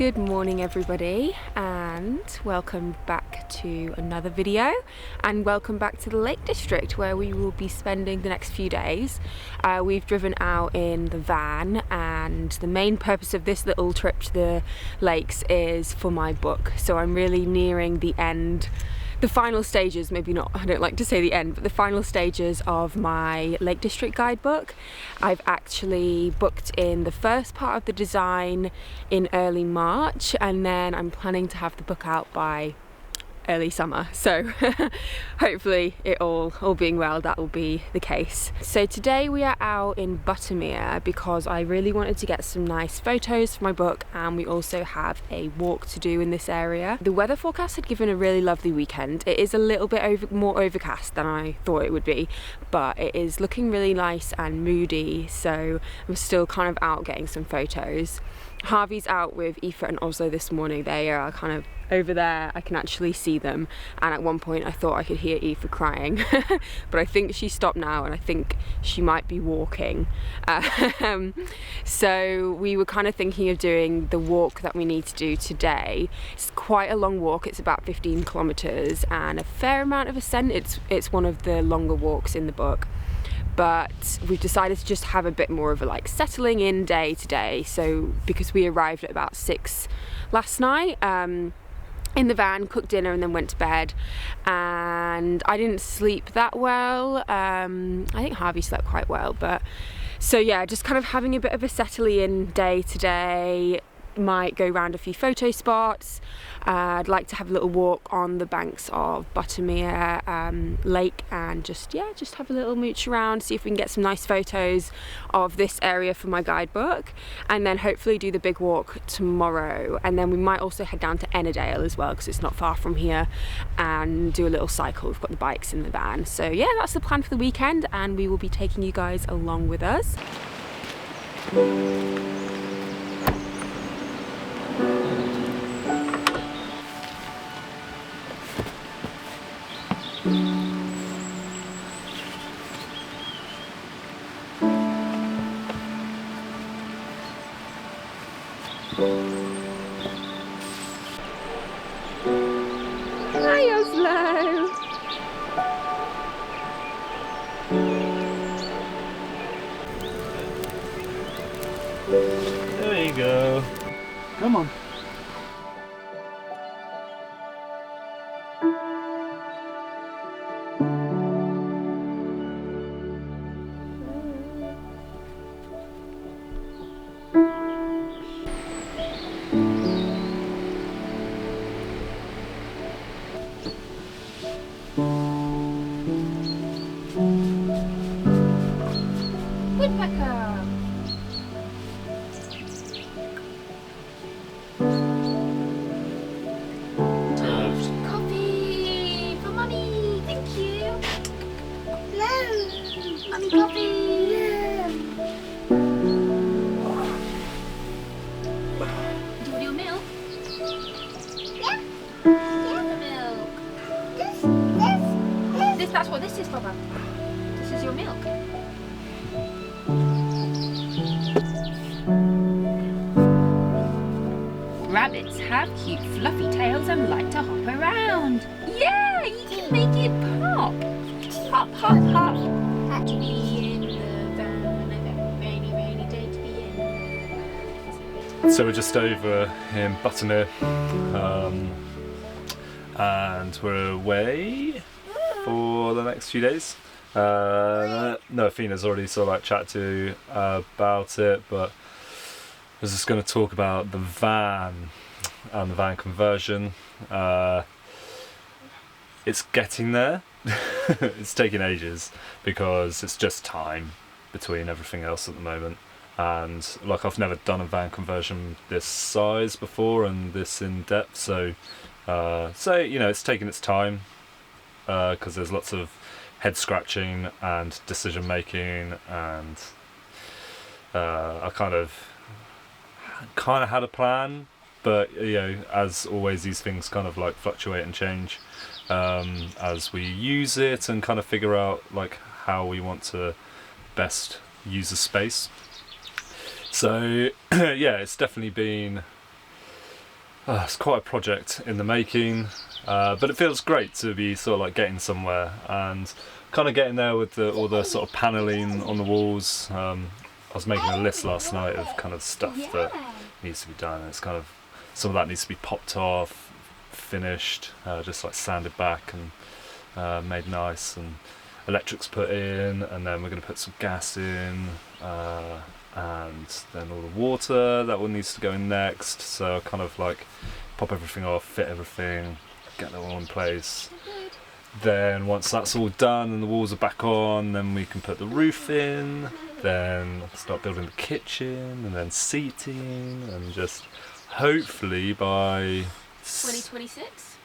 Good morning everybody, and welcome back to another video, and welcome back to the Lake District where we will be spending the next few days. We've driven out in the van, and the main purpose of this little trip to the lakes is for my book. So I'm really nearing the end, the final stages, maybe not, I don't like to say the end, but the final stages of my Lake District guidebook. I've actually booked in the first part of the design in early March, and then I'm planning to have the book out by early summer, so hopefully it all being well, that will be the case. So today we are out in Buttermere because I really wanted to get some nice photos for my book, and we also have a walk to do in this area. The weather forecast had given a really lovely weekend. It is a little bit more overcast than I thought it would be, but it is looking really nice and moody, so I'm still kind of out getting some photos. Harvey's out with Aífe and Oslo this morning. They are kind of over there, I can actually see them, and at one point I thought I could hear Aífe crying but I think she stopped now, and I think she might be walking. So we were kind of thinking of doing the walk that we need to do today. It's quite a long walk, it's about 15 kilometers and a fair amount of ascent. It's one of the longer walks in the book, but we've decided to just have a bit more of a like settling in day today. So because we arrived at about 6 last night, in the van, cooked dinner and then went to bed, and I didn't sleep that well. I think Harvey slept quite well, but so yeah, just kind of having a bit of a settling in day today. Might go around a few photo spots. I'd like to have a little walk on the banks of Buttermere Lake, and just have a little mooch around, see if we can get some nice photos of this area for my guidebook, and then hopefully do the big walk tomorrow. And then we might also head down to Ennerdale as well, because it's not far from here, and do a little cycle. We've got the bikes in the van. So yeah, that's the plan for the weekend, and we will be taking you guys along with us. Hi Oslo! There you go. Come on. Woodpecker! Coffee for Mummy! Thank you! Hello! Mummy coffee! Yeah. Do you want your milk? Yeah! Yeah, the milk! That's what this is, Baba. This is your milk. Rabbits have cute fluffy tails and like to hop around. Yeah, you can make it pop. Hop, hop, hop. Had to be in the van, a very rainy day to be in. So we're just over in Buttermere, and we're away for the next few days. No, Athena's already sort of like chatted to about it, but I was just going to talk about the van and the van conversion. It's getting there. It's taking ages because it's just time between everything else at the moment. And like, I've never done a van conversion this size before and this in depth, so you know, it's taking its time because there's lots of head scratching and decision making, and I kind of had a plan, but you know, as always, these things kind of like fluctuate and change as we use it and kind of figure out like how we want to best use the space. So yeah, it's definitely been It's quite a project in the making, but it feels great to be sort of like getting somewhere and kind of getting there with all the sort of paneling on the walls. I was making a list last night of kind of stuff that needs to be done. It's kind of, some of that needs to be popped off, finished, just like sanded back and made nice, and electrics put in, and then we're going to put some gas in, and then all the water that one needs to go in next. So I kind of like pop everything off, fit everything, get them all in place. Then once that's all done and the walls are back on, then we can put the roof in, then start building the kitchen, and then seating, and just hopefully by 2026?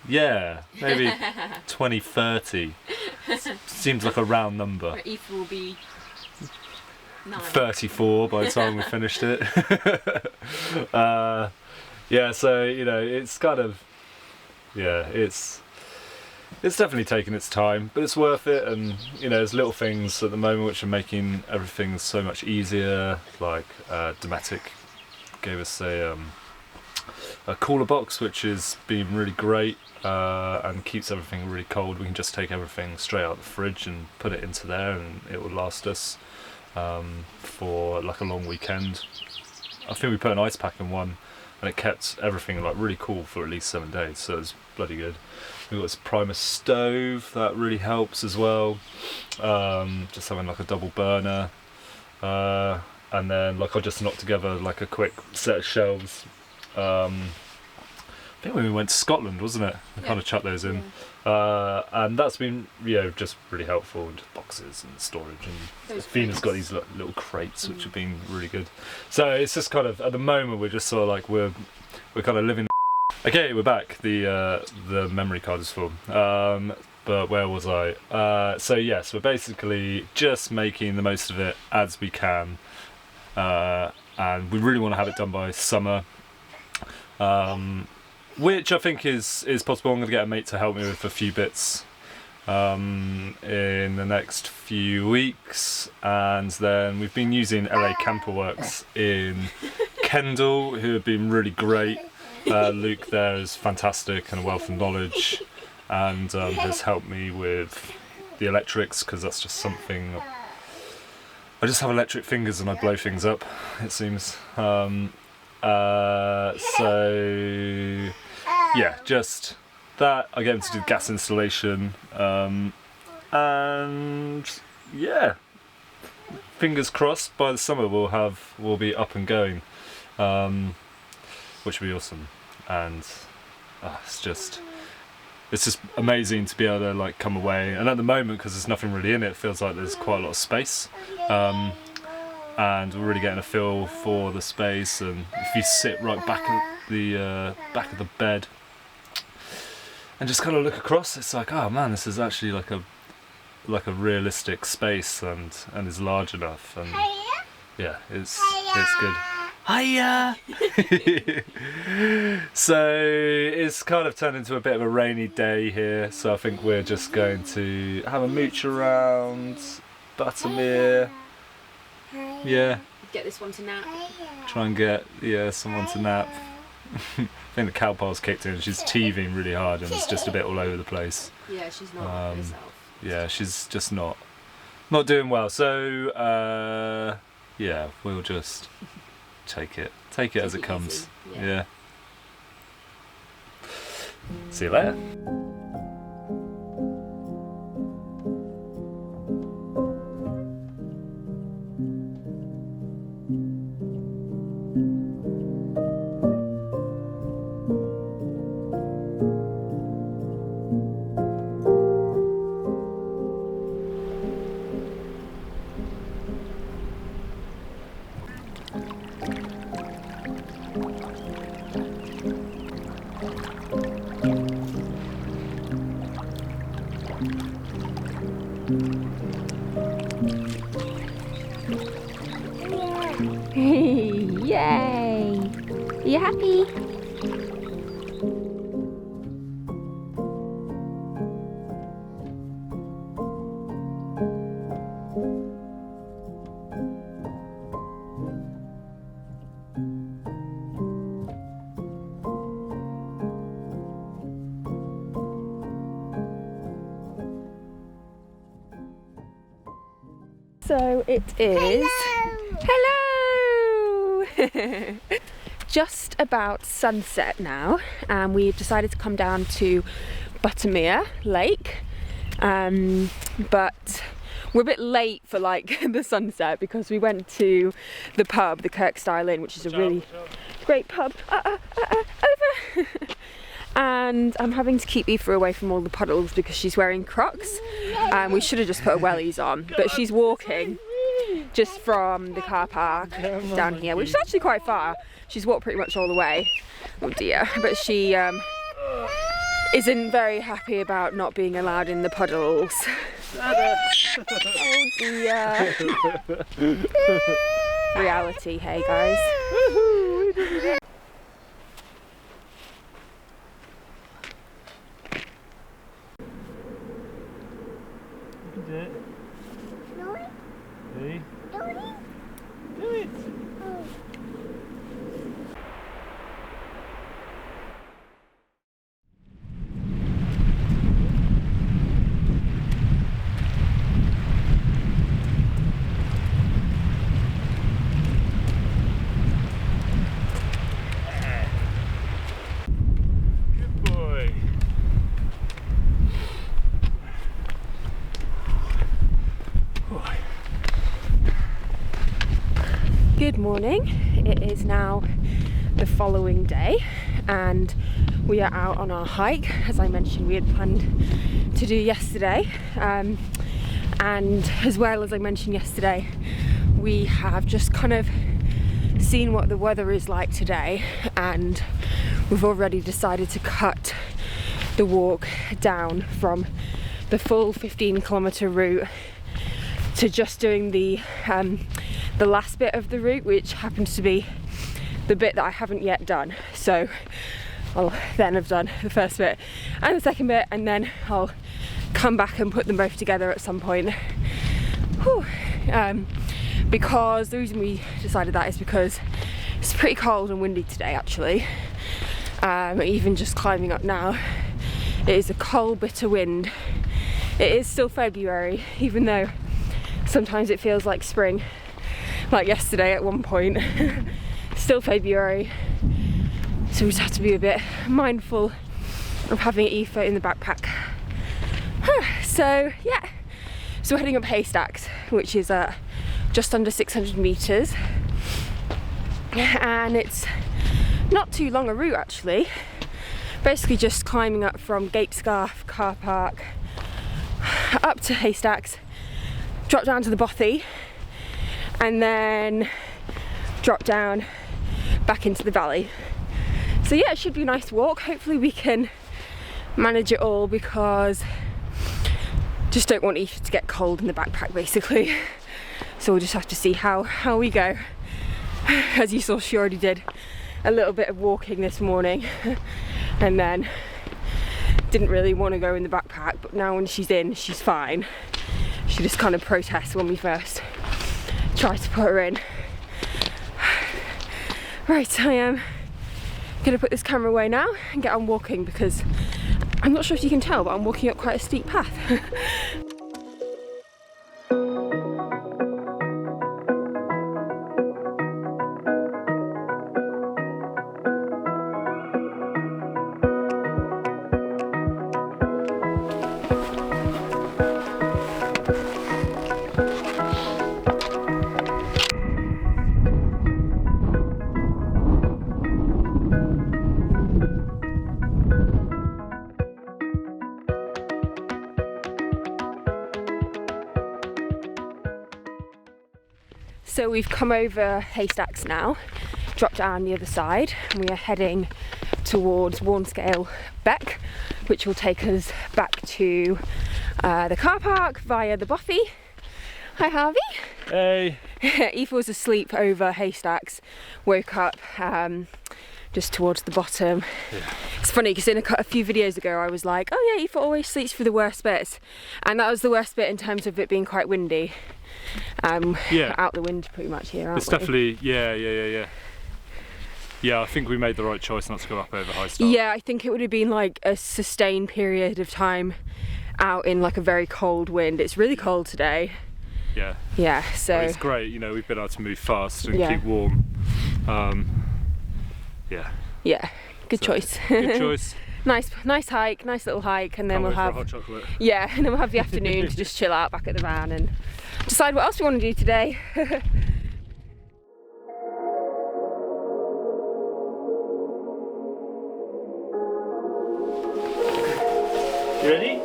Yeah, maybe 2030. Seems like a round number. Where Aífe will be 9. 34 by the time we finished it. Yeah, so you know, it's kind of, yeah, it's definitely taken its time, but it's worth it. And you know, there's little things at the moment which are making everything so much easier. Like Dometic gave us a cooler box, which has been really great, and keeps everything really cold. We can just take everything straight out of the fridge and put it into there, and it will last us for like a long weekend. I think we put an ice pack in one, and it kept everything like really cool for at least 7 days, so it's bloody good. We've got this Primus stove that really helps as well, just having like a double burner, and then like I just knocked together like a quick set of shelves. I think when we went to Scotland, wasn't it? We kind of chucked those in, and that's been, you know, just really helpful, and just boxes and storage. And Athena's got these little crates which have been really good. So it's just kind of, at the moment we're just sort of like we're kind of living. Okay, we're back. The memory card is full. But where was I? So yes, we're basically just making the most of it as we can, and we really want to have it done by summer. Which I think is possible. I'm going to get a mate to help me with a few bits in the next few weeks, and then we've been using LA Camperworks in Kendal, who have been really great. Luke there is fantastic and a wealth of knowledge, and has helped me with the electrics, because that's just something, I just have electric fingers and I blow things up, it seems. So yeah, just that. I get him to do gas installation, and yeah, fingers crossed by the summer we'll be up and going, which will be awesome. And it's just amazing to be able to like come away, and at the moment, because there's nothing really in it, it feels like there's quite a lot of space, and we're really getting a feel for the space. And if you sit right back at the back of the bed and just kind of look across, it's like, oh man, this is actually like a realistic space, and is large enough, and yeah, it's good. Hiya! So it's kind of turned into a bit of a rainy day here, so I think we're just going to have a mooch around Buttermere. Yeah. Get this one to nap. Try and get someone to nap. I think the cow paws kicked in. She's teething really hard, and it's just a bit all over the place. Yeah, she's not herself. Yeah, she's just not doing well. So yeah, we'll just take it as it comes. Yeah. See you later. Yay! Are you happy? So it is. Hello! Just about sunset now, and we've decided to come down to Buttermere Lake, but we're a bit late for like the sunset because we went to the pub, the Kirkstyle Inn, which is a really great pub. Over! And I'm having to keep Aífe away from all the puddles because she's wearing Crocs. We should have just put her wellies on, but she's walking just from the car park down here, which is actually quite far. She's walked pretty much all the way. Oh dear. But she isn't very happy about not being allowed in the puddles. Oh dear. Reality, hey guys. You can do it. Really? Hey. Really? Do it. Oh. Good boy. Good morning. It is now the following day and we are out on our hike, as I mentioned we had planned to do yesterday, and as well as I mentioned yesterday, we have just kind of seen what the weather is like today, and we've already decided to cut the walk down from the full 15-kilometer route to just doing the last bit of the route, which happens to be the bit that I haven't yet done. So I'll then have done the first bit and the second bit, and then I'll come back and put them both together at some point. Whew. Because the reason we decided that is because it's pretty cold and windy today actually. Even just climbing up now, it is a cold bitter wind. It is still February, even though sometimes it feels like spring, like yesterday at one point. Still February, so we just have to be a bit mindful of having Aífe in the backpack. So yeah, so we're heading up Haystacks, which is just under 600 meters, and it's not too long a route actually. Basically just climbing up from Gatescarf car park up to Haystacks, drop down to the bothy, and then drop down back into the valley. So yeah, it should be a nice walk. Hopefully we can manage it all, because just don't want Aífe to get cold in the backpack basically. So we'll just have to see how we go. As you saw, she already did a little bit of walking this morning and then didn't really want to go in the backpack, but now when she's in, she's fine. She just kind of protests when we first try to put her in. Right, I am gonna put this camera away now and get on walking, because I'm not sure if you can tell, but I'm walking up quite a steep path. So we've come over Haystacks now, dropped down the other side, and we are heading towards Warnscale Beck, which will take us back to the car park via the bothy. Hi Harvey. Hey. Aífe was asleep over Haystacks, woke up just towards the bottom. Yeah. It's funny because in a few videos ago I was like, oh yeah, Aífe always sleeps through the worst bits, and that was the worst bit in terms of it being quite windy. Yeah. Out the wind pretty much here, aren't It's we? definitely, yeah. Yeah, I think we made the right choice not to go up over Haystacks. Yeah, I think it would have been like a sustained period of time out in like a very cold wind. It's really cold today. Yeah. Yeah, so But it's great, you know, we've been able to move fast and Yeah. keep warm. Yeah. yeah, good So, choice. Good choice. nice hike, nice little hike, and then Can't we'll wait for a have hot chocolate. yeah, and then we'll have the afternoon to just chill out back at the van and decide what else we want to do today. You ready?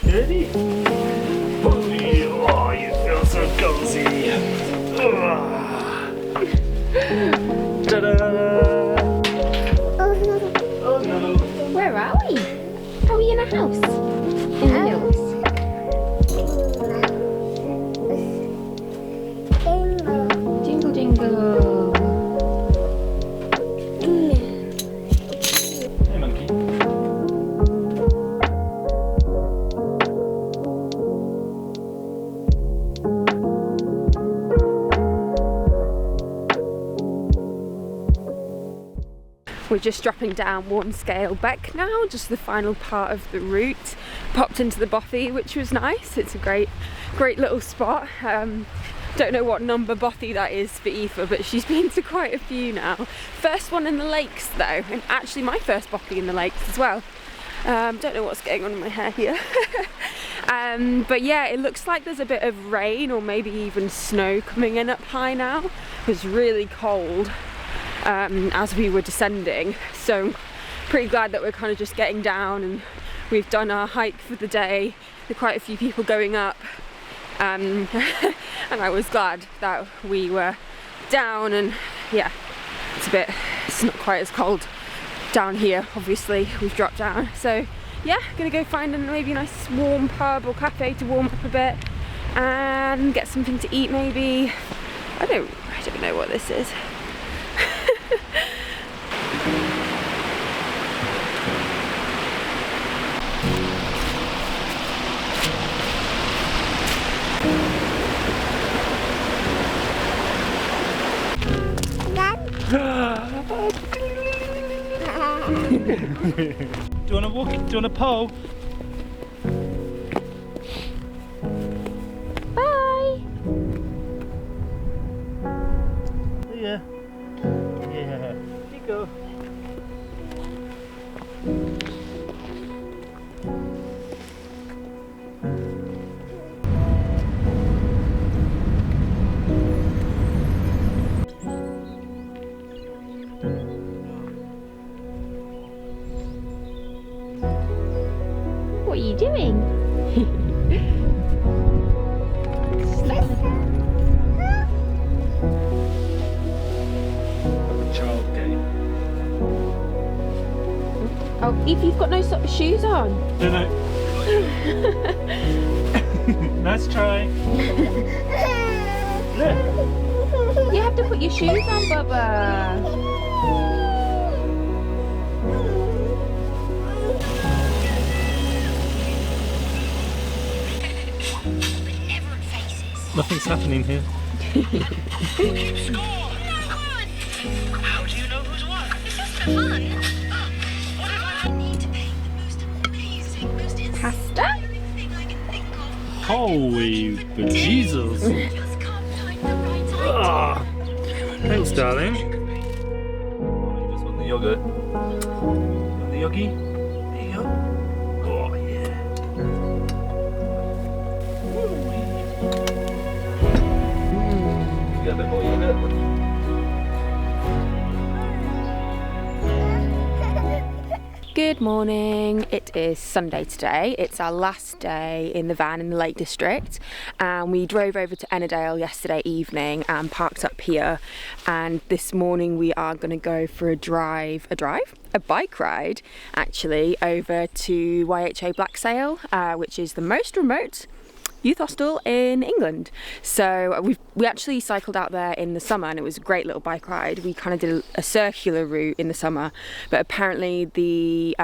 You ready? Oh, you feel so cozy. Ta-da! Oh no. Where are we? Are we in a house? In the hills? Jingle jingle. Hey monkey. We're just dropping down one scale back now, just the final part of the route. Popped into the bothy, which was nice. It's a great little spot. Don't know what number bothy that is for Aífe, but she's been to quite a few now. First one in the lakes though, and actually my first bothy in the lakes as well. Don't know what's going on in my hair here. But yeah, it looks like there's a bit of rain or maybe even snow coming in up high now. It was really cold as we were descending, so pretty glad that we're kind of just getting down and we've done our hike for the day. There are quite a few people going up, and I was glad that we were down, and yeah, it's not quite as cold down here. Obviously we've dropped down, so yeah, gonna go find maybe a nice warm pub or cafe to warm up a bit and get something to eat maybe. I don't know what this is. Do you want to walk it? Do you want to pole? Bye! Yeah. Yeah. Here you go. What are you doing? Child game. Oh, Aífe, you've got no shoes on. No. Nice try. Look. You have to put your shoes on, Bubba. Nothing's happening here. How do you know who's what? It's just for fun. What if I need to paint the most amazing, most Pasta? inspiring thing I can think of? Holy bejesus. Just can't find the right Ah. Thanks, darling. Oh, you just want the yogurt? Want the yogi? There you go. Oh, yeah. You got a bit more yogurt? Good morning. It is Sunday today. It's our last day in the van in the Lake District, and we drove over to Ennerdale yesterday evening and parked up here, and this morning we are going to go for a bike ride actually over to YHA Black Sail, which is the most remote youth hostel in England. So we've We actually cycled out there in the summer and it was a great little bike ride. We kind of did a circular route in the summer, but apparently the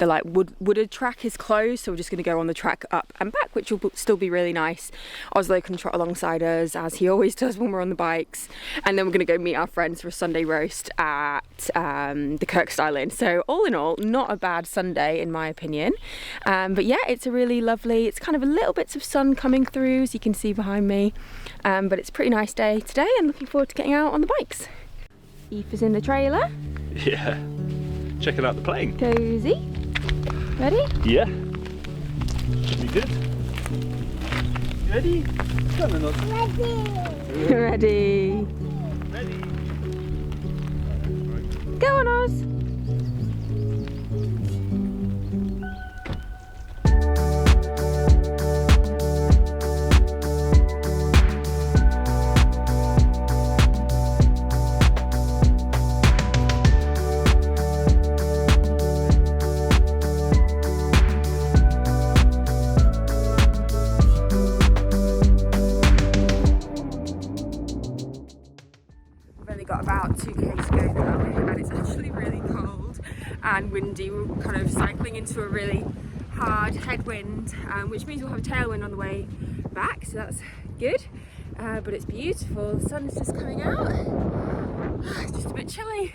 like wooded track is closed, so we're just going to go on the track up and back, which will still be really nice. Oslo can trot alongside us as he always does when we're on the bikes, and then we're going to go meet our friends for a Sunday roast at the Kirkstyle Inn. So all in all, not a bad Sunday in my opinion, but yeah, it's a really lovely, it's kind of a little bits of sun coming through as you can see behind me, but it's a pretty nice day today and looking forward to getting out on the bikes. Aífe's in the trailer. Yeah, checking out the plane. Cozy. Ready? Yeah. Should be good. Ready? Come on, Oz. Ready. Ready. Go on, Oz. Got about 2k to go now and it's actually really cold and windy. We're kind of cycling into a really hard headwind, which means we'll have a tailwind on the way back, so that's good, but it's beautiful. The sun is just coming out. It's just a bit chilly.